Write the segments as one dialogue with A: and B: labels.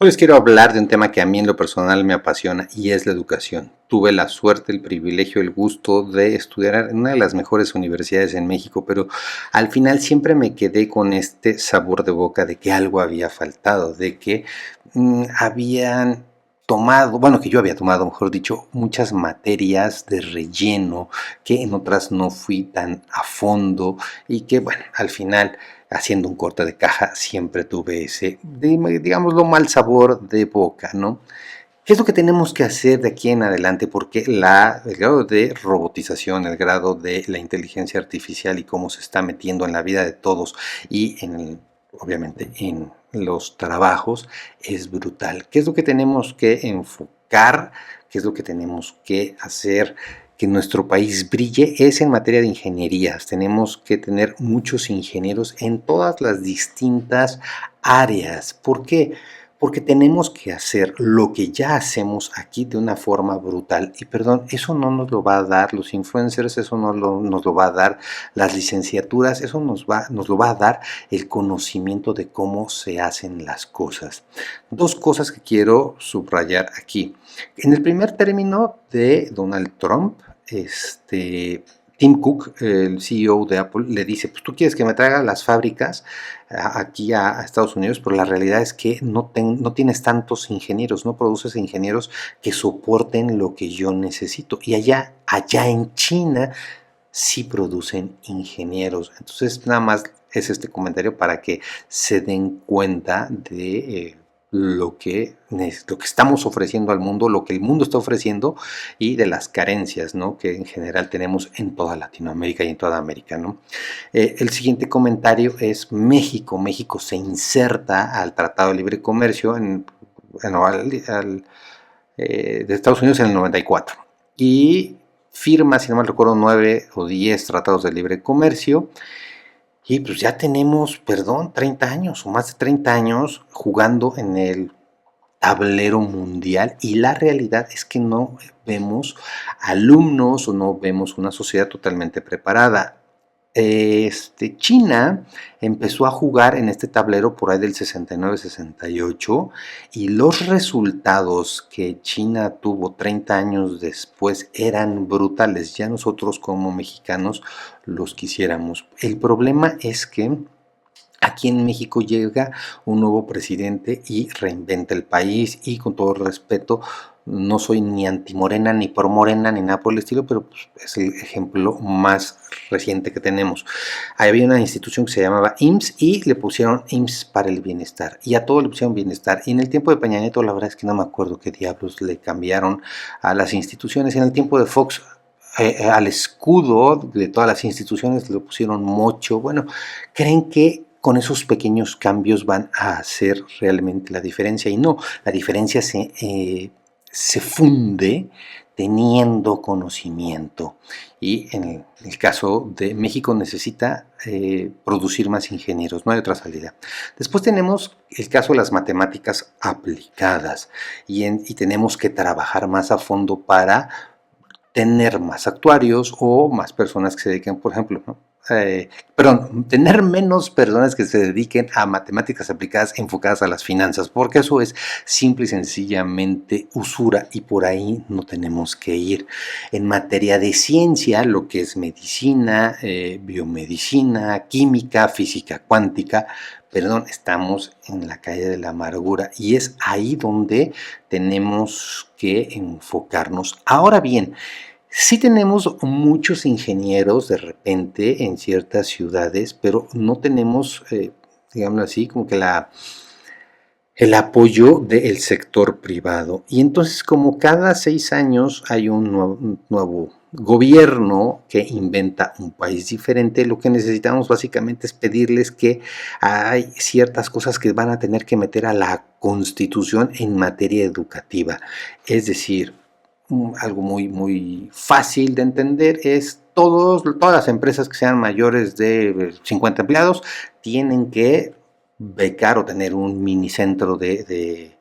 A: Hoy les quiero hablar de un tema que a mí en lo personal me apasiona y es la educación. Tuve la suerte, el privilegio, el gusto de estudiar en una de las mejores universidades en México, pero al final siempre me quedé con este sabor de boca de que algo había faltado, de que habían tomado, bueno, que yo había tomado, mejor dicho, muchas materias de relleno que en otras no fui tan a fondo y que, bueno, al final haciendo un corte de caja, siempre tuve ese, digámoslo, mal sabor de boca, ¿no? ¿Qué es lo que tenemos que hacer de aquí en adelante? Porque el grado de robotización, el grado de la inteligencia artificial y cómo se está metiendo en la vida de todos y obviamente en los trabajos es brutal. ¿Qué es lo que tenemos que enfocar? ¿Qué es lo que tenemos que hacer? Que nuestro país brille es en materia de ingenierías. Tenemos que tener muchos ingenieros en todas las distintas áreas. ¿Por qué? Porque tenemos que hacer lo que ya hacemos aquí de una forma brutal. Y perdón, eso no nos lo va a dar los influencers, eso nos lo va a dar las licenciaturas, eso nos lo va a dar el conocimiento de cómo se hacen las cosas. Dos cosas que quiero subrayar aquí. En el primer término de Donald Trump, Tim Cook, el CEO de Apple, le dice, pues tú quieres que me traiga las fábricas aquí a Estados Unidos, pero la realidad es que no tienes tantos ingenieros, no produces ingenieros que soporten lo que yo necesito. Y allá en China sí producen ingenieros. Entonces, nada más es este comentario para que se den cuenta de lo que estamos ofreciendo al mundo, lo que el mundo está ofreciendo y de las carencias, ¿no?, que en general tenemos en toda Latinoamérica y en toda América, ¿no? El siguiente comentario es México. México se inserta al Tratado de Libre Comercio de Estados Unidos en el 94 y firma, si no mal recuerdo, 9 o 10 tratados de libre comercio. Y pues ya tenemos, perdón, 30 años o más de 30 años jugando en el tablero mundial y la realidad es que no vemos alumnos o no vemos una sociedad totalmente preparada. China empezó a jugar en este tablero por ahí del 69-68 y los resultados que China tuvo 30 años después eran brutales. Ya nosotros como mexicanos los quisiéramos. El problema es que aquí en México llega un nuevo presidente y reinventa el país y con todo respeto, no soy ni anti-Morena, ni por Morena, ni nada por el estilo, pero pues, es el ejemplo más reciente que tenemos. Había una institución que se llamaba IMSS y le pusieron IMSS para el bienestar y a todo le pusieron bienestar. Y en el tiempo de Peña Nieto, la verdad es que no me acuerdo qué diablos le cambiaron a las instituciones. En el tiempo de Fox, al escudo de todas las instituciones le pusieron mocho. Bueno, creen que con esos pequeños cambios van a hacer realmente la diferencia y no, la diferencia se funde teniendo conocimiento y en el caso de México necesita producir más ingenieros, no hay otra salida. Después tenemos el caso de las matemáticas aplicadas y tenemos que trabajar más a fondo para tener más actuarios o más personas que se dediquen, por ejemplo, ¿no? Tener menos personas que se dediquen a matemáticas aplicadas enfocadas a las finanzas, porque eso es simple y sencillamente usura y por ahí no tenemos que ir. En materia de ciencia, lo que es medicina, biomedicina, química, física cuántica, estamos en la calle de la amargura y es ahí donde tenemos que enfocarnos. Ahora bien, sí tenemos muchos ingenieros de repente en ciertas ciudades, pero no tenemos, digámoslo así, como que el apoyo del sector privado. Y entonces, como cada 6 años hay un nuevo gobierno que inventa un país diferente, lo que necesitamos básicamente es pedirles que hay ciertas cosas que van a tener que meter a la Constitución en materia educativa. Es decir, algo muy, muy fácil de entender es todas las empresas que sean mayores de 50 empleados tienen que becar o tener un minicentro de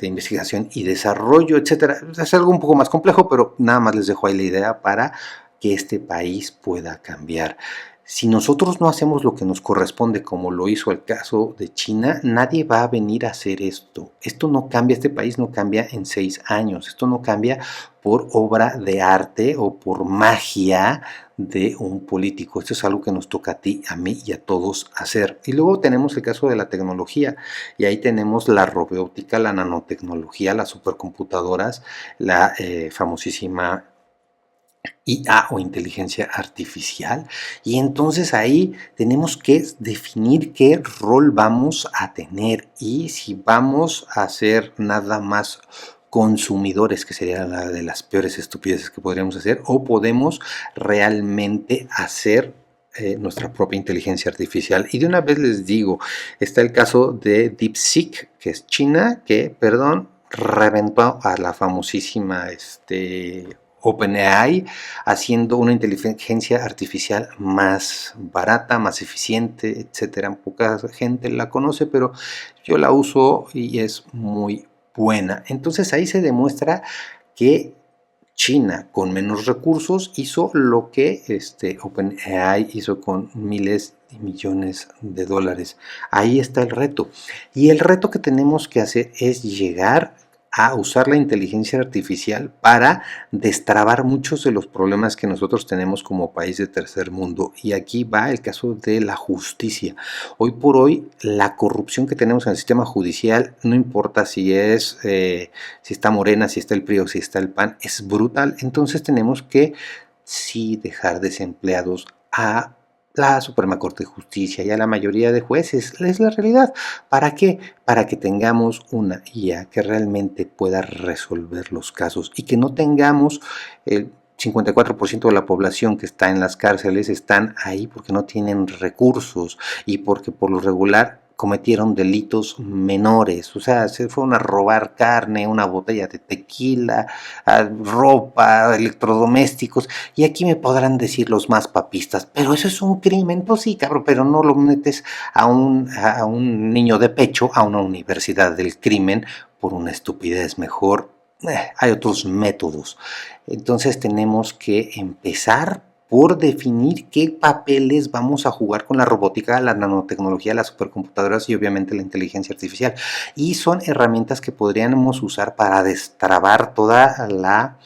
A: investigación y desarrollo, etcétera. Es algo un poco más complejo, pero nada más les dejo ahí la idea para que este país pueda cambiar. Si nosotros no hacemos lo que nos corresponde, como lo hizo el caso de China, nadie va a venir a hacer esto. Esto no cambia, este país no cambia en 6 años. Esto no cambia por obra de arte o por magia de un político. Esto es algo que nos toca a ti, a mí y a todos hacer. Y luego tenemos el caso de la tecnología. Y ahí tenemos la robótica, la nanotecnología, las supercomputadoras, la famosísima IA o inteligencia artificial, y entonces ahí tenemos que definir qué rol vamos a tener y si vamos a ser nada más consumidores, que sería una de las peores estupideces que podríamos hacer, o podemos realmente hacer nuestra propia inteligencia artificial. Y de una vez les digo, está el caso de DeepSeek, que es China, que, perdón, reventó a la famosísima OpenAI, haciendo una inteligencia artificial más barata, más eficiente, etcétera. Poca gente la conoce, pero yo la uso y es muy buena. Entonces ahí se demuestra que China, con menos recursos, hizo lo que OpenAI hizo con miles de millones de dólares. Ahí está el reto. Y el reto que tenemos que hacer es llegar a usar la inteligencia artificial para destrabar muchos de los problemas que nosotros tenemos como país de tercer mundo. Y aquí va el caso de la justicia. Hoy por hoy, la corrupción que tenemos en el sistema judicial, no importa si está Morena, si está el PRI o si está el PAN, es brutal. Entonces tenemos que sí dejar desempleados a la Suprema Corte de Justicia y a la mayoría de jueces. Es la realidad. ¿Para qué? Para que tengamos una IA que realmente pueda resolver los casos y que no tengamos el 54% de la población que está en las cárceles están ahí porque no tienen recursos y porque por lo regular cometieron delitos menores, o sea, se fueron a robar carne, una botella de tequila, ropa, electrodomésticos, y aquí me podrán decir los más papistas, pero eso es un crimen, pues sí, cabrón, pero no lo metes a un niño de pecho a una universidad del crimen por una estupidez. Mejor hay otros métodos. Entonces tenemos que empezar por definir qué papeles vamos a jugar con la robótica, la nanotecnología, las supercomputadoras y obviamente la inteligencia artificial. Y son herramientas que podríamos usar para destrabar toda la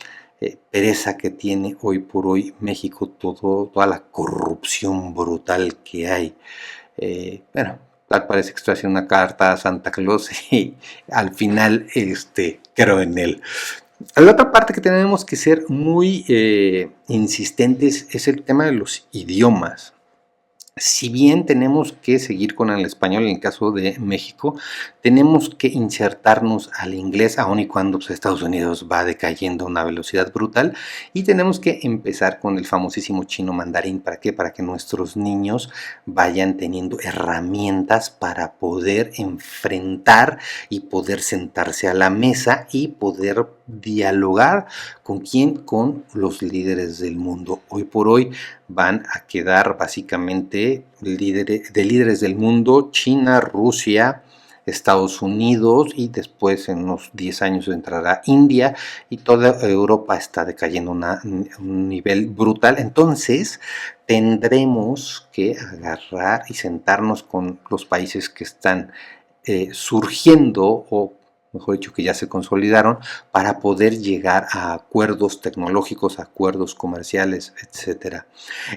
A: pereza que tiene hoy por hoy México, toda la corrupción brutal que hay. Bueno, tal parece que estoy haciendo una carta a Santa Claus y al final creo en él. La otra parte que tenemos que ser muy insistentes es el tema de los idiomas. Si bien tenemos que seguir con el español en el caso de México, tenemos que insertarnos al inglés, aun y cuando pues, Estados Unidos va decayendo a una velocidad brutal, y tenemos que empezar con el famosísimo chino mandarín. ¿Para qué? Para que nuestros niños vayan teniendo herramientas para poder enfrentar y poder sentarse a la mesa y poder dialogar con quién, con los líderes del mundo. Hoy por hoy van a quedar básicamente de líderes del mundo: China, Rusia, Estados Unidos, y después en unos 10 años entrará India, y toda Europa está decayendo a un nivel brutal. Entonces tendremos que agarrar y sentarnos con los países que están surgiendo, o mejor dicho, que ya se consolidaron, para poder llegar a acuerdos tecnológicos, acuerdos comerciales, etcétera.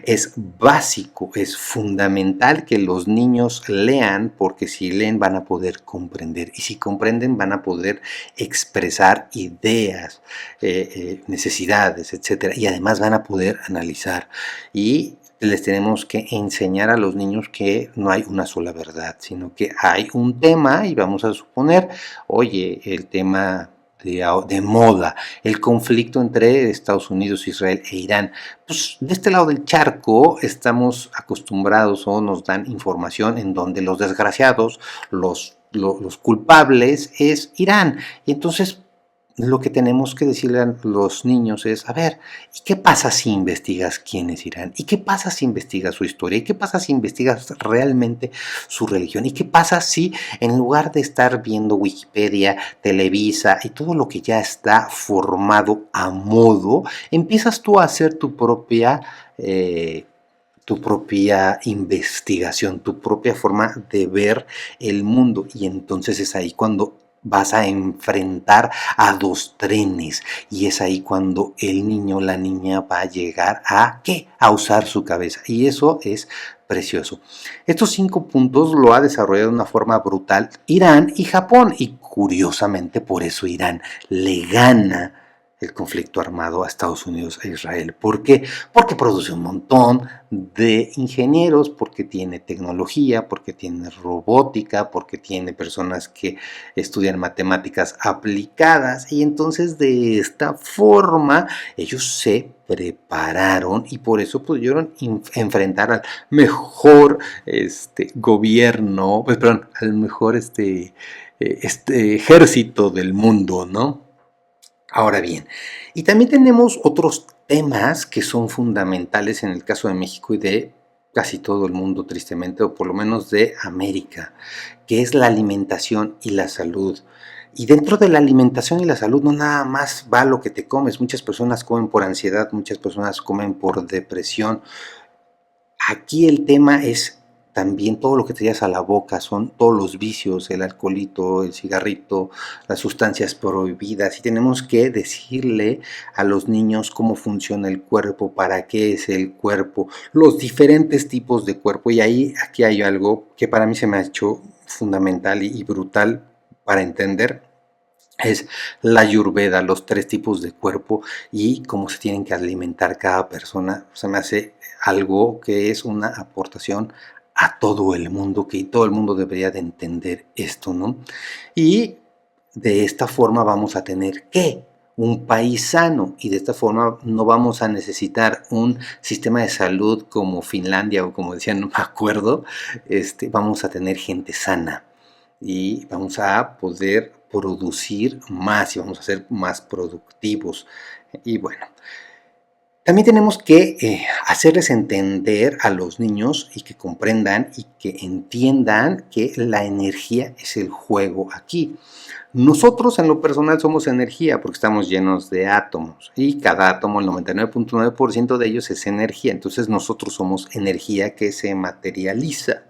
A: Es básico, es fundamental que los niños lean, porque si leen van a poder comprender, y si comprenden van a poder expresar ideas, necesidades, etcétera, y además van a poder analizar. Y les tenemos que enseñar a los niños que no hay una sola verdad, sino que hay un tema, y vamos a suponer, oye, el tema de moda, el conflicto entre Estados Unidos, Israel e Irán. Pues de este lado del charco estamos acostumbrados, o nos dan información en donde los desgraciados, los culpables es Irán. Y entonces lo que tenemos que decirle a los niños es, a ver, ¿y qué pasa si investigas quién es Irán? ¿Y qué pasa si investigas su historia? ¿Y qué pasa si investigas realmente su religión? ¿Y qué pasa si en lugar de estar viendo Wikipedia, Televisa y todo lo que ya está formado a modo, empiezas tú a hacer tu propia investigación, tu propia forma de ver el mundo. Y entonces es ahí cuando vas a enfrentar a dos trenes y es ahí cuando el niño o la niña va a llegar a ¿qué? A usar su cabeza y eso es precioso. Estos 5 puntos lo ha desarrollado de una forma brutal Irán y Japón y curiosamente por eso Irán le gana el conflicto armado a Estados Unidos e Israel. ¿Por qué? Porque produce un montón de ingenieros, porque tiene tecnología, porque tiene robótica, porque tiene personas que estudian matemáticas aplicadas y entonces de esta forma ellos se prepararon y por eso pudieron enfrentar al mejor gobierno, pues perdón, al mejor ejército del mundo, ¿no? Ahora bien, y también tenemos otros temas que son fundamentales en el caso de México y de casi todo el mundo, tristemente, o por lo menos de América, que es la alimentación y la salud. Y dentro de la alimentación y la salud no nada más va lo que te comes. Muchas personas comen por ansiedad, muchas personas comen por depresión. Aquí el tema es también todo lo que te llevas a la boca, son todos los vicios, el alcoholito, el cigarrito, las sustancias prohibidas y tenemos que decirle a los niños cómo funciona el cuerpo, para qué es el cuerpo, los diferentes tipos de cuerpo y ahí aquí hay algo que para mí se me ha hecho fundamental y brutal para entender es la ayurveda, los 3 tipos de cuerpo y cómo se tienen que alimentar cada persona. Se me hace algo que es una aportación a todo el mundo, que todo el mundo debería de entender esto, ¿no? Y de esta forma vamos a tener ¿qué? Un país sano y de esta forma no vamos a necesitar un sistema de salud como Finlandia o como decían, no me acuerdo, vamos a tener gente sana y vamos a poder producir más y vamos a ser más productivos. Y bueno, también tenemos que hacerles entender a los niños y que comprendan y que entiendan que la energía es el juego aquí. Nosotros en lo personal somos energía porque estamos llenos de átomos y cada átomo, el 99.9% de ellos es energía. Entonces nosotros somos energía que se materializa.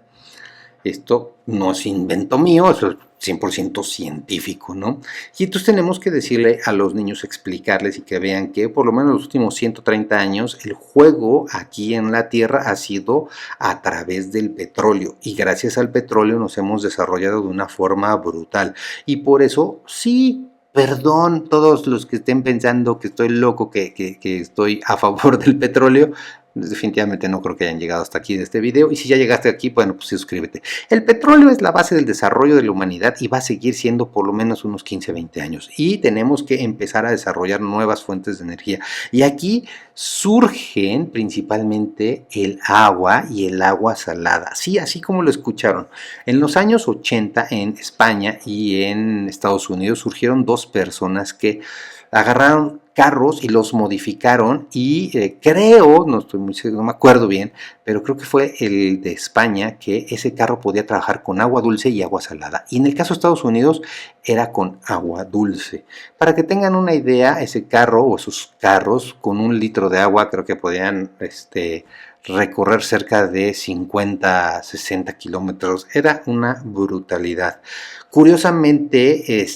A: Esto no es invento mío, eso es 100% científico, ¿no? Y entonces tenemos que decirle a los niños, explicarles y que vean que por lo menos los últimos 130 años el juego aquí en la Tierra ha sido a través del petróleo y gracias al petróleo nos hemos desarrollado de una forma brutal y por eso sí. Perdón todos los que estén pensando que estoy loco, que estoy a favor del petróleo, definitivamente no creo que hayan llegado hasta aquí de este video y si ya llegaste aquí, bueno, pues suscríbete. El petróleo es la base del desarrollo de la humanidad y va a seguir siendo por lo menos unos 15, 20 años y tenemos que empezar a desarrollar nuevas fuentes de energía y aquí surgen principalmente el agua y el agua salada, sí, así como lo escucharon. En los años 80 en España y en Estados Unidos surgieron dos personas que agarraron carros y los modificaron y creo, no estoy muy seguro, no me acuerdo bien, pero creo que fue el de España que ese carro podía trabajar con agua dulce y agua salada. Y en el caso de Estados Unidos era con agua dulce. Para que tengan una idea, ese carro o esos carros con 1 litro de agua creo que podían recorrer cerca de 50, 60 kilómetros. Era una brutalidad. Curiosamente,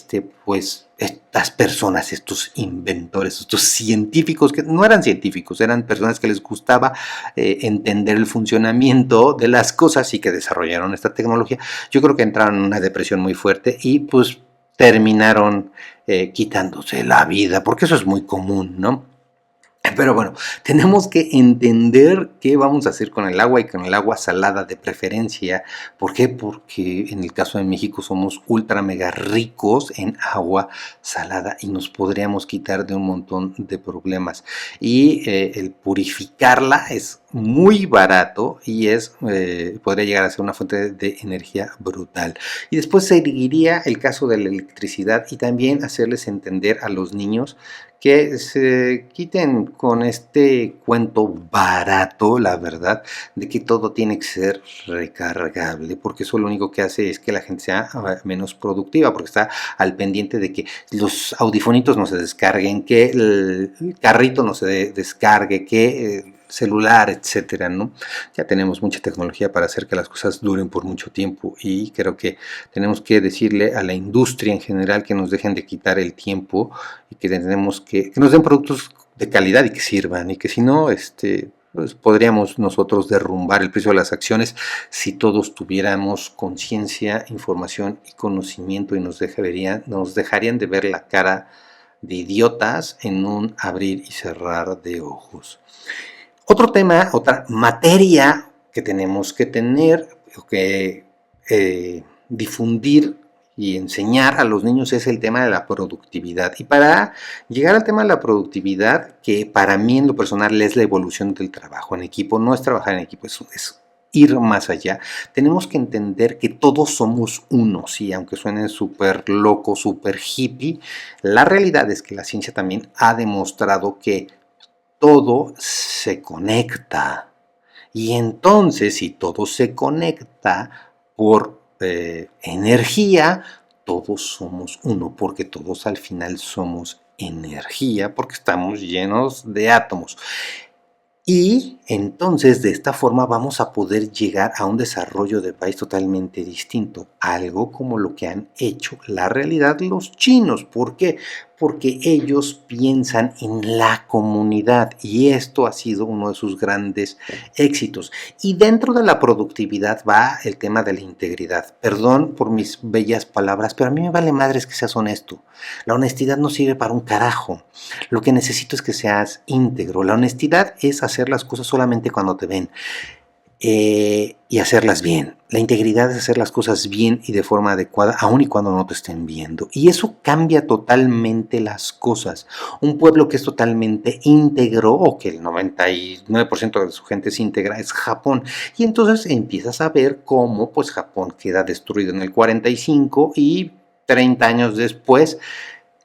A: pues estas personas, estos inventores, estos científicos, que no eran científicos, eran personas que les gustaba entender el funcionamiento de las cosas y que desarrollaron esta tecnología, yo creo que entraron en una depresión muy fuerte y pues terminaron quitándose la vida, porque eso es muy común, ¿no? Pero bueno, tenemos que entender qué vamos a hacer con el agua y con el agua salada de preferencia. ¿Por qué? Porque en el caso de México somos ultra mega ricos en agua salada y nos podríamos quitar de un montón de problemas. Y el purificarla es muy barato y podría llegar a ser una fuente de energía brutal. Y después seguiría el caso de la electricidad y también hacerles entender a los niños que se quiten con este cuento barato, la verdad, de que todo tiene que ser recargable, porque eso lo único que hace es que la gente sea menos productiva, porque está al pendiente de que los audifonitos no se descarguen, que el carrito no se descargue, que celular, etcétera, ¿no? Ya tenemos mucha tecnología para hacer que las cosas duren por mucho tiempo y creo que tenemos que decirle a la industria en general que nos dejen de quitar el tiempo y que tenemos que nos den productos de calidad y que sirvan y que si no, pues podríamos nosotros derrumbar el precio de las acciones si todos tuviéramos conciencia, información y conocimiento y nos dejarían de ver la cara de idiotas en un abrir y cerrar de ojos. Otro tema, otra materia que tenemos que tener, que difundir y enseñar a los niños es el tema de la productividad. Y para llegar al tema de la productividad, que para mí en lo personal es la evolución del trabajo en equipo, no es trabajar en equipo, es ir más allá, tenemos que entender que todos somos uno, sí, aunque suene súper loco, súper hippie, la realidad es que la ciencia también ha demostrado que todo se conecta. Y entonces, si todo se conecta por energía, todos somos uno, porque todos al final somos energía, porque estamos llenos de átomos. Y entonces de esta forma vamos a poder llegar a un desarrollo de país totalmente distinto, algo como lo que han hecho la realidad los chinos. ¿Por qué? Porque ellos piensan en la comunidad y esto ha sido uno de sus grandes éxitos. Y dentro de la productividad va el tema de la integridad. Perdón por mis bellas palabras, pero a mí me vale madres que seas honesto. La honestidad no sirve para un carajo. Lo que necesito es que seas íntegro. La honestidad es hacer las cosas solamente cuando te ven y hacerlas bien. La integridad es hacer las cosas bien y de forma adecuada, aun y cuando no te estén viendo. Y eso cambia totalmente las cosas. Un pueblo que es totalmente íntegro, o que el 99% de su gente es íntegra, es Japón. Y entonces empiezas a ver cómo pues Japón queda destruido en el 45 y 30 años después,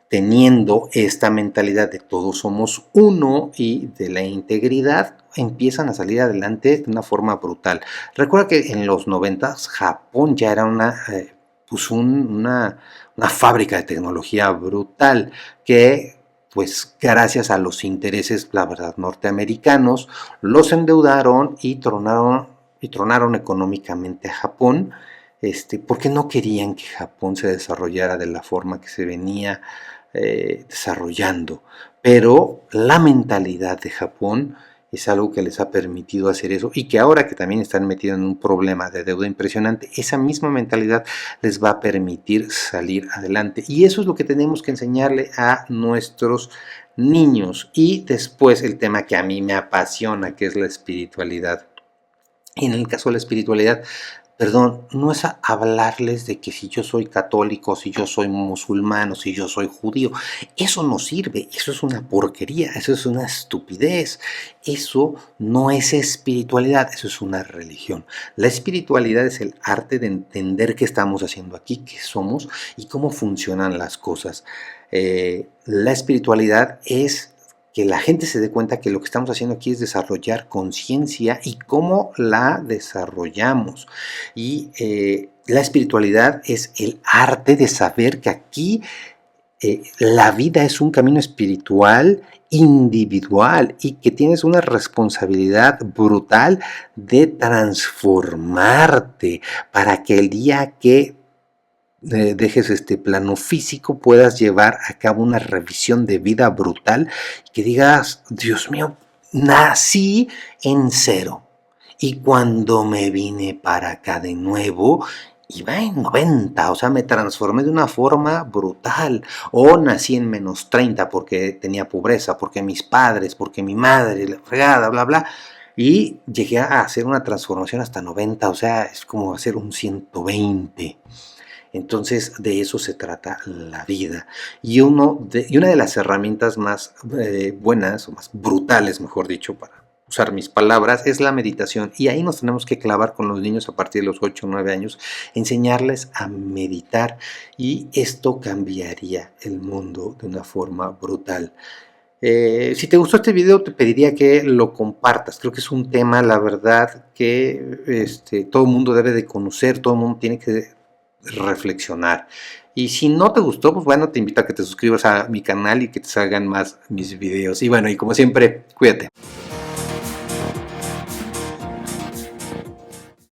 A: teniendo esta mentalidad de todos somos uno y de la integridad, empiezan a salir adelante de una forma brutal. Recuerda que en los 90 Japón ya era una fábrica de tecnología brutal que pues gracias a los intereses, la verdad, norteamericanos, los endeudaron y tronaron económicamente a Japón, porque no querían que Japón se desarrollara de la forma que se venía desarrollando. Pero la mentalidad de Japón es algo que les ha permitido hacer eso y que ahora que también están metidos en un problema de deuda impresionante, esa misma mentalidad les va a permitir salir adelante. Y eso es lo que tenemos que enseñarle a nuestros niños. Y después el tema que a mí me apasiona, que es la espiritualidad. Y en el caso de la espiritualidad, perdón, no es hablarles de que si yo soy católico, si yo soy musulmán o si yo soy judío. Eso no sirve, eso es una porquería, eso es una estupidez. Eso no es espiritualidad, eso es una religión. La espiritualidad es el arte de entender qué estamos haciendo aquí, qué somos y cómo funcionan las cosas. La espiritualidad es que la gente se dé cuenta que lo que estamos haciendo aquí es desarrollar conciencia y cómo la desarrollamos. Y la espiritualidad es el arte de saber que aquí la vida es un camino espiritual individual y que tienes una responsabilidad brutal de transformarte para que el día que dejes este plano físico, puedas llevar a cabo una revisión de vida brutal y que digas, Dios mío, nací en cero. Y cuando me vine para acá de nuevo, iba en 90, o sea, me transformé de una forma brutal. O nací en -30 porque tenía pobreza, porque mis padres, porque mi madre, la fregada, bla, bla. Y llegué a hacer una transformación hasta 90, o sea, es como hacer un 120. Entonces de eso se trata la vida. Y una de las herramientas más buenas o más brutales, mejor dicho, para usar mis palabras, es la meditación. Y ahí nos tenemos que clavar con los niños a partir de los 8 o 9 años, enseñarles a meditar y esto cambiaría el mundo de una forma brutal. Si te gustó este video, te pediría que lo compartas. Creo que es un tema, la verdad, que todo el mundo debe de conocer, todo el mundo tiene que reflexionar. Y si no te gustó, pues bueno, te invito a que te suscribas a mi canal y que te salgan más mis videos. Y bueno, y como siempre, cuídate.